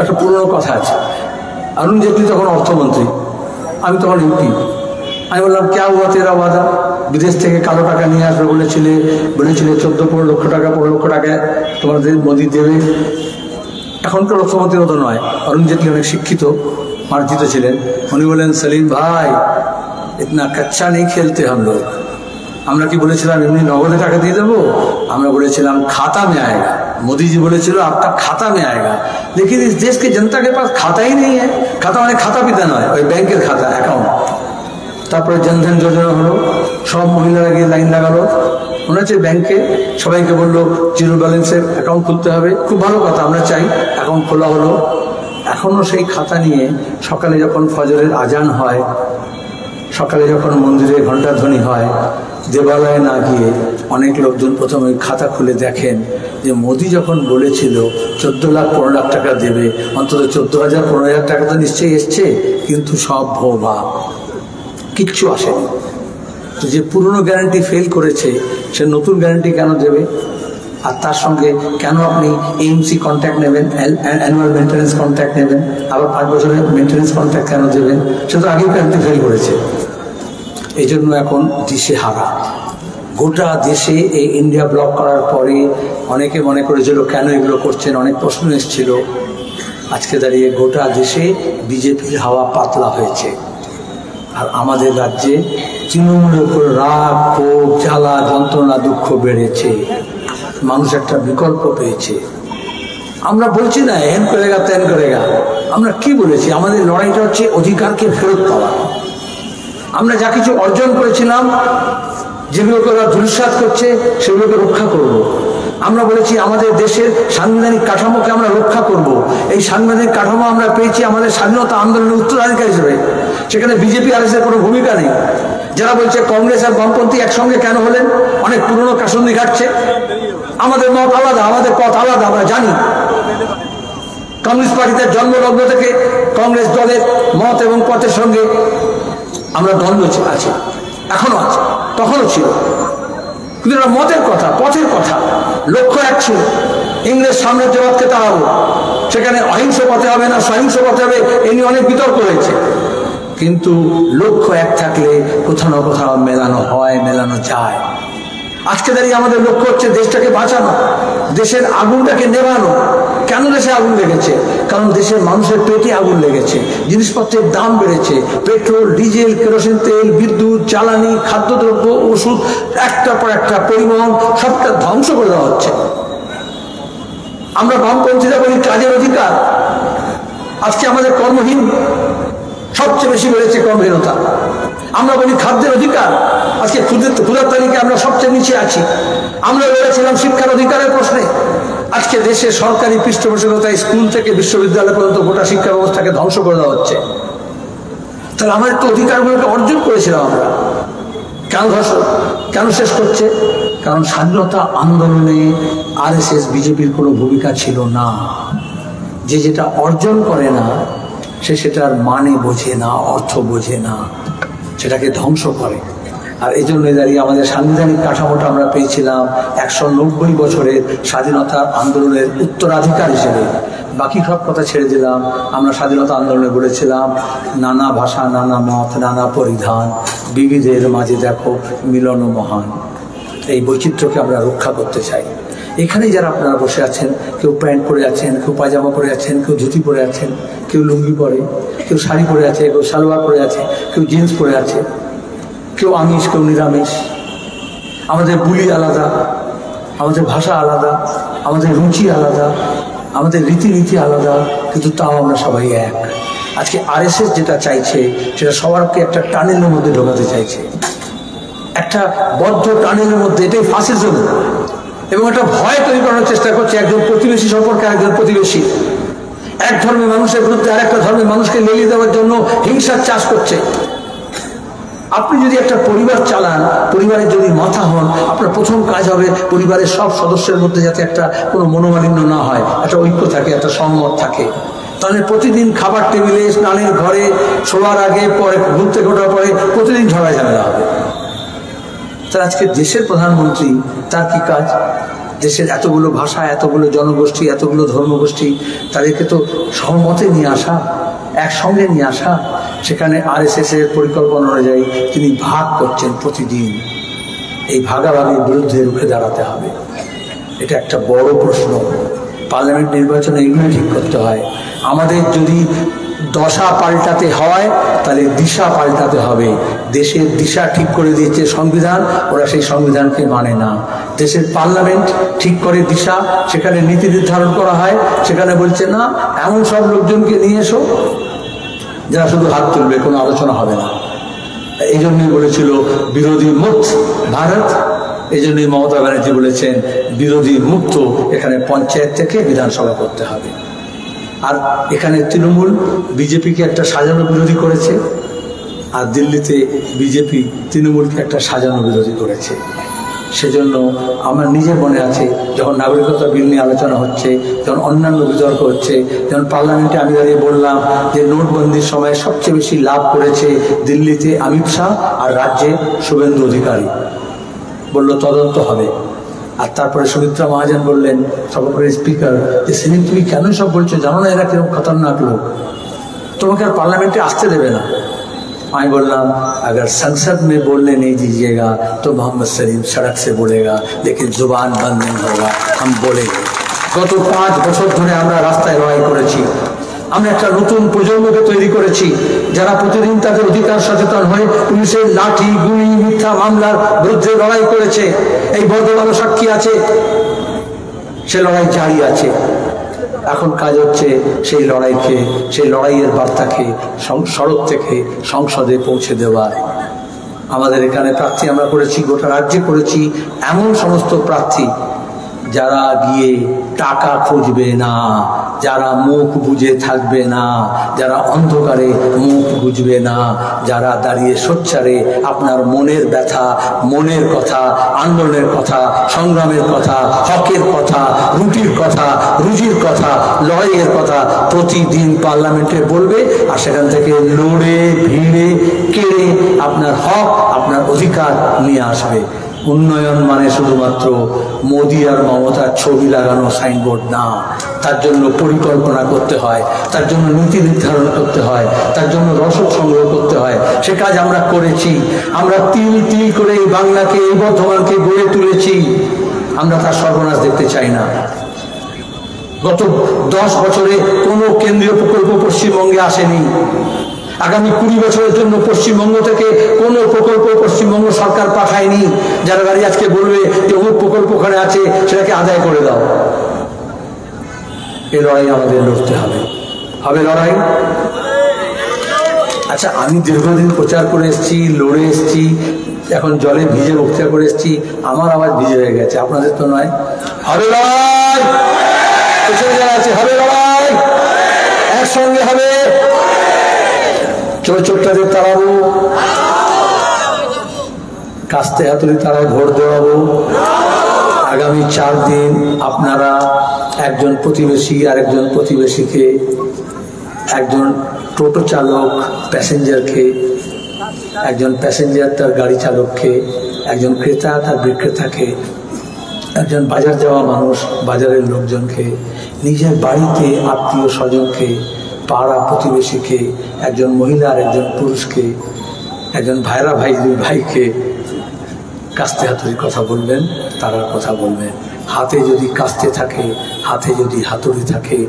একটা পুরোনো কথা আছে। অরুণ জেটলি তখন অর্থমন্ত্রী, আমি তখন ইউপি। আমি বললাম, ক্যা হুয়া তেরা ওয়াদা? বিদেশ থেকে কালো টাকা নিয়ে আসবে বলেছিলে 14-15 লক্ষ টাকা, 15 লক্ষ টাকা তোমাদের মোদি দেবে। এখনকার অর্থমন্ত্রীর মতো নয়, অরুণ জেটলি অনেক শিক্ষিত, মার্জিত ছিলেন। উনি বলেন, সলিম ভাই ইতনা কচ্চা নেই খেলতে হাম লোক। আমরা কি বলেছিলাম এমনি নগদে টাকা দিয়ে দেবো? আমরা বলেছিলাম खाता में आएगा। मोदी जी বলেছিল आपका खाता में आएगा, लेकिन इस देश की जनता के पास खाता ही नहीं है। खाता মানে খাতা পিতা নয়, ওই ব্যাংকের খাতা, অ্যাকাউন্ট। তারপরে জনধন যোজনা হলো, সব মহিলারা গিয়ে লাইন লাগালো, মনে হচ্ছে ব্যাংকে সবাইকে বললো জিরো ব্যালেন্সের অ্যাকাউন্ট খুলতে হবে। খুব ভালো কথা, আমরা চাই। অ্যাকাউন্ট খোলা হলো। এখনো সেই খাতা নিয়ে সকালে যখন ফজরের আজান হয়, সকালে যখন মন্দিরে ঘণ্টাধ্বনি হয়, দেবালয়ে না গিয়ে অনেক লোকজন প্রথমে খাতা খুলে দেখেন যে মোদি যখন বলেছিল 14 লাখ 15 লাখ টাকা দেবে, অন্তত 14,000-15,000 টাকা তো নিশ্চয়ই এসছে, কিন্তু সব ভোভা, কিচ্ছু আসেনি। তো যে পুরনো গ্যারান্টি ফেল করেছে সে নতুন গ্যারান্টি কেন দেবে? আর তার সঙ্গে কেন আপনি এএমসি কন্ট্রাক্ট নেবেন, অ্যানুয়াল মেনটেন্যান্স কন্ট্রাক্ট নেবেন, আবার 5 বছরের মেনটেন্যান্স কন্ট্রাক্ট কেন দেবেন? সে তো আগেই গ্যারান্টি ফেল করেছে। এই জন্য এখন দিশে হারা গোটা দেশে। এই ইন্ডিয়া ব্লক করার পরে অনেকে মনে করেছিল কেন এগুলো করছেন, অনেক প্রশ্ন এসেছিল। আজকে দাঁড়িয়ে গোটা দেশে বিজেপির হাওয়া পাতলা হয়েছে। আর আমাদের রাজ্যে তৃণমূলের উপর রাগ, ক্ষোভ, জ্বালা, যন্ত্রণা, দুঃখ বেড়েছে। মানুষ একটা বিকল্প পেয়েছে। আমরা বলছি না হেন করেগা তেন করেগা, আমরা কি বলেছি? আমাদের লড়াইটা হচ্ছে অধিকারকে ফেরত পাওয়া। আমরা যা কিছু অর্জন করেছিলাম, যেগুলোকে ওরা ধূলিসাৎ করছে, সেগুলোকে রক্ষা করব। আমরা বলেছি আমাদের দেশের সাংবিধানিক কাঠামোকে আমরা রক্ষা করব। এই সাংবিধানিক কাঠামো আমরা পেয়েছি আমাদের স্বাধীনতা আন্দোলনের উত্তরাধিকারী হিসেবে। সেখানে বিজেপি আর এসের কোনো ভূমিকা নেই। যারা বলছে কংগ্রেস আর বামপন্থী একসঙ্গে কেন হলেন, অনেক পুরনো কাসুন্দি ঘাটছে। আমাদের মত আলাদা, আমাদের পথ আলাদা, আমরা জানি। কমিউনিস্ট পার্টিতে জন্মলগ্ন থেকে কংগ্রেস দলের মত এবং পথের সঙ্গে আমরা দ্বন্দ্ব আছে, এখনো আছে, তখনও ছিল। কিন্তু এটা মতের কথা, পথের কথা। লক্ষ্য এক ছিল, ইংরেজ সাম্রাজ্যবাদকে তাড়াবো। সেখানে অহিংস পথে হবে না, সহিংস পথে হবে, এ নিয়ে অনেক বিতর্ক হয়েছে। কিন্তু লক্ষ্য এক থাকলে কোথাও না কোথাও মেলানো হয়, মেলানো যায়। আজকে দাঁড়িয়ে আমাদের লক্ষ্য হচ্ছে দেশটাকে বাঁচানো, দেশের আগুনটাকে নেভানো। কেন দেশে আগুন লেগেছে? কারণ দেশের মানুষের পেটে আগুন লেগেছে, জিনিসপত্রের দাম বেড়েছে, পেট্রোল, ডিজেল, কেরোসিন তেল, বিদ্যুৎ, জ্বালানি, খাদ্যদ্রব্য, ওষুধ, একটার পর একটা পরিবহন, সবটা ধ্বংস করে দেওয়া হচ্ছে। আমরা বামপন্থীরা বলি কাজের অধিকার, আজকে আমাদের কর্মহীন সবচেয়ে বেশি বেড়েছে, কর্মহীনতা। আমরা বলি খাদ্যের অধিকার, আজকে ক্ষুধার তালিকায় আমরা সবচেয়ে নিচে আছি। আমরা লড়েছিলাম শিক্ষার অধিকারের প্রশ্নে, আজকে দেশে সরকারি পৃষ্ঠপোষকতায় স্কুল থেকে বিশ্ববিদ্যালয় পর্যন্ত গোটা শিক্ষা ব্যবস্থাকে ধ্বংস করে দেওয়া হচ্ছে। তাহলে আমাদের তো অধিকারগুলোকে অর্জন করেছিলাম আমরা, কেন ধ্বংস, কেন শেষ করছে? কারণ স্বাধীনতা আন্দোলনে আরএসএস বিজেপির কোনো ভূমিকা ছিল না। যে যেটা অর্জন করে না সে সেটার মানে বোঝে না, অর্থ বোঝে না, সেটাকে ধ্বংস করে। আর এই জন্য দাঁড়িয়ে আমাদের সাংবিধানিক কাঠামোটা আমরা পেয়েছিলাম 190 বছরের স্বাধীনতা আন্দোলনের উত্তরাধিকার হিসেবে। বাকি সব কথা ছেড়ে দিলাম। আমরা স্বাধীনতা আন্দোলনে বলেছিলাম নানা ভাষা, নানা মত, নানা পরিধান, বিবিধের মাঝে দেখো মিলন মহান। এই বৈচিত্র্যকে আমরা রক্ষা করতে চাই। এখানেই যারা আপনারা বসে আছেন, কেউ প্যান্ট পরে আছেন, কেউ পায়জামা পরে আছেন, কেউ ধুতি পরে আছেন, কেউ লুঙ্গি পরে, কেউ শাড়ি পরে আছে, কেউ সালোয়ার পরে আছে, কেউ জিন্স পরে আছে, কেউ আমিষ, কেউ নিরামিষ। আমাদের বুলি আলাদা, আমাদের ভাষা আলাদা, আমাদের রুচি আলাদা, আমাদের রীতিনীতি আলাদা, কিন্তু তাও আমরা সবাই এক। আজকে আরএসএস যেটা চাইছে সেটা সবারকে একটা টানেলের মধ্যে ঢোকাতে চাইছে, একটা বদ্ধ টানেলের মধ্যে। এটাই ফাসিজম, এবং একটা ভয় তৈরি করার চেষ্টা করছে একজন প্রতিবেশী সম্পর্কে আরেকজন প্রতিবেশী। এক ধর্মের মানুষের বিরুদ্ধে আর একটা ধর্মের মানুষকে লেলিয়ে দেওয়ার জন্য হিংসার চাষ করছে। আপনি যদি একটা পরিবার চালান, পরিবারের যদি মাথা হন, আপনার প্রথম কাজ হবে পরিবারের সব সদস্যের মধ্যে যাতে একটা কোনো মনোমালিন্য না হয়, একটা ঐক্য থাকে, একটা সহমত থাকে। তাহলে প্রতিদিন খাবার টেবিলে, স্নানের ঘরে, শোয়ার আগে, পরে ঘুরতে ঘোরার পরে প্রতিদিন ঝগড়া ঝামেলা হবে। তার আজকে দেশের প্রধানমন্ত্রী, তার কি কাজ? দেশের এতগুলো ভাষা, এতগুলো জনগোষ্ঠী, এতগুলো ধর্মগোষ্ঠী, তাদেরকে তো সহমতে নিয়ে আসা, একসঙ্গে নিয়ে আসা। সেখানে আরএসএস এর পরিকল্পনা অনুযায়ী তিনি ভাগ করছেন প্রতিদিন। এই ভাগাভাগির বিরুদ্ধে রুখে দাঁড়াতে হবে। এটা একটা বড় প্রশ্ন। পার্লামেন্ট নির্বাচনে এগুলো ঠিক করতে হয়। আমাদের যদি দশা পাল্টাতে হয় তাহলে দিশা পাল্টাতে হবে। দেশের দিশা ঠিক করে দিয়েছে সংবিধান, ওরা সেই সংবিধানকে মানে না। দেশের পার্লামেন্ট ঠিক করে দিশা, সেখানে নীতি নির্ধারণ করা হয়, সেখানে বলছে না এমন সব লোকজনকে নিয়ে এসো যারা শুধু হাত তুলবে, কোনো আলোচনা হবে না। এই জন্যই বলেছিল বিরোধী মুক্ত ভারত। এই জন্যই মমতা ব্যানার্জি বলেছেন বিরোধী মুক্ত, এখানে পঞ্চায়েত থেকে বিধানসভা করতে হবে। আর এখানে তৃণমূল বিজেপিকে একটা সাজানো বিরোধী করেছে, আর দিল্লিতে বিজেপি তৃণমূলকে একটা সাজানো বিরোধী করেছে। সেজন্য আমার নিজের মনে আছে, যখন নাগরিকতা বিল নিয়ে আলোচনা হচ্ছে, যখন অন্যান্য বিতর্ক হচ্ছে, যখন পার্লামেন্টে আমি দাঁড়িয়ে বললাম যে নোটবন্দির সময় সবচেয়ে বেশি লাভ করেছে দিল্লিতে অমিত শাহ আর রাজ্যে শুভেন্দু অধিকারী, বলল তদন্ত হবে। আর তারপরে সুমিত্রা মহাজন বললেন, সভাপতির স্পিকার, যে সেদিন তুমি কেন সব বলছো, জানো না এরা কিরকম খতরনাক লোক, তোমাকে আর পার্লামেন্টে আসতে দেবে না। আমি বললাম अगर संसद में बोलने नहीं दीजिएगा तो मोहम्मद सलीम सड़क से बोलेगा, लेकिन जुबान बंद नहीं होगा, हम बोलेंगे। গত 5 বছর ধরে আমরা রাস্তায় লড়াই করেছি। আমরা একটা নতুন প্রজন্মকে তৈরি করেছি যারা প্রতিদিন তাদের অধিকার সচেতন হয়ে পুলিশের লাঠি, গুলি, মিথ্যা মামলার বিরুদ্ধে লড়াই করেছে। এই বর্ধমানও সাক্ষী আছে, সে লড়াই জারি আছে। এখন কাজ হচ্ছে সেই লড়াইকে, সেই লড়াইয়ের বার্তাকে সড়ক থেকে সংসদে পৌঁছে দেওয়া। আমাদের এখানে প্রার্থী আমরা করেছি, গোটা রাজ্যে করেছি এমন সমস্ত প্রার্থী যারা গিয়ে টাকা খুঁজবে না, যারা মুখ বুজে থাকবে না, যারা অন্ধকারে মুখ বুঝবে না, যারা দাঁড়িয়ে সোচ্চারে আপনার মনের ব্যথা, মনের কথা, আন্দোলনের কথা, সংগ্রামের কথা, হকের কথা, রুটির কথা, রুজির কথা, লড়াইয়ের কথা প্রতিদিন পার্লামেন্টে বলবে। আর সেখান থেকে লড়ে ভিড়ে কেড়ে আপনার হক, আপনার অধিকার নিয়ে আসবে। উন্নয়ন মানে শুধুমাত্র মোদি আর মমতার ছবি লাগানো সাইনবোর্ড না, তার জন্য পরিকল্পনা করতে হয়, তার জন্য নীতি নির্ধারণ করতে হয়, তার জন্য রসদ সংগ্রহ করতে হয়। সে কাজ আমরা করেছি। আমরা তিল তিল করে এই বাংলাকে, এই বর্ধমানকে গড়ে তুলেছি। আমরা তার সর্বনাশ দেখতে চাই না। গত 10 বছরে কোনো কেন্দ্রীয় প্রকল্প পশ্চিমবঙ্গে আসেনি। আগামী 20 বছরের জন্য পশ্চিমবঙ্গ থেকে কোনো প্রকল্প পশ্চিমবঙ্গ সরকার পাঠায়নি। যারা গাড়ি আজকে বলবে যে অমুক প্রকল্প ওখানে আছে, সেটাকে আদায় করে দাও। এই লড়াই আমাদের লড়তে হবে। হবে লড়াই। আচ্ছা, আমি দীর্ঘদিন প্রচার করে এসেছি, লড়ে এসেছি, এখন জলে ভিজে বক্তৃতা করে এসেছি, আমার আওয়াজ ভিজে হয়ে গেছে, আপনাদের তো নয়। হবে লড়াই, আছে হবে লড়াই, একসঙ্গে হবে। চোরটাদের তাড়াবো, কাস্তে হাতুড়ি তারায় ভোট দেওয়াবো। আগামী 4 দিন আপনারা একজন প্রতিবেশী আরেকজন প্রতিবেশীকে, একজন টোটো চালক প্যাসেঞ্জারকে, একজন প্যাসেঞ্জার তার গাড়ি চালককে, একজন ক্রেতা তার বিক্রেতাকে, একজন বাজার যাওয়া মানুষ বাজারের লোকজনকে, নিজের বাড়িতে আত্মীয় স্বজনকে, পাড়া প্রতিবেশীকে, একজন মহিলা আর একজন পুরুষকে, একজন ভাইরা ভাই দুই ভাইকে কাস্তে হাতুড়ি কথা বলবেন, তারার কথা বলবেন। হাতে যদি কাস্তে থাকে, হাতে যদি হাতুড়ি থাকে,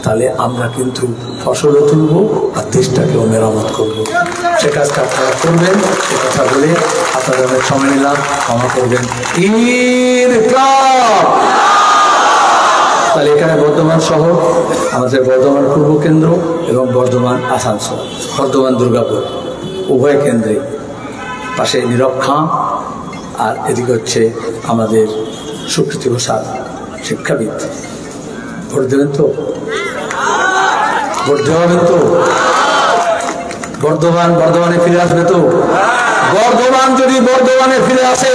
তাহলে আমরা কিন্তু ফসলও তুলব আর দেশটাকেও মেরামত করব। সে কাজটা আপনারা করবেন। সে কথা বলে আপনাদের অনেক সময় নিলাম, ক্ষমা করবেন। ঈদ তাহলে এখানে বর্ধমান শহর, আমাদের বর্ধমান পূর্ব কেন্দ্র এবং বর্ধমান আসানসোল, বর্ধমান দুর্গাপুর উভয় কেন্দ্রে, পাশে নীরব খাঁ, আর এদিকে হচ্ছে আমাদের সুকৃতি ঘোষাল শিক্ষাবিদ। ভোট দেবেন তো? ভোট দেওয়াবেন তো? বর্ধমানে ফিরে আসবে তো? বর্ধমান যদি বর্ধমানে ফিরে আসে,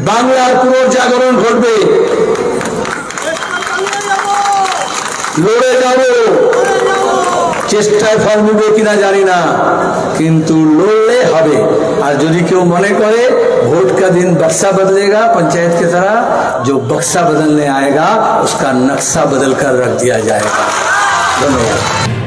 বাংলার পুনর্জাগরণ ঘটবে। লড়ে যাব, চেষ্টায় ফল মিলবে কিনা জানি না, কিন্তু লড়লে হবে। আর যদি কেউ মনে করে ভোট का दिन बक्सा बदलेगा पंचायत की तरह, जो बक्सा बदलने आएगा उसका नक्शा बदल कर रख दिया जाएगा। धन्यवाद।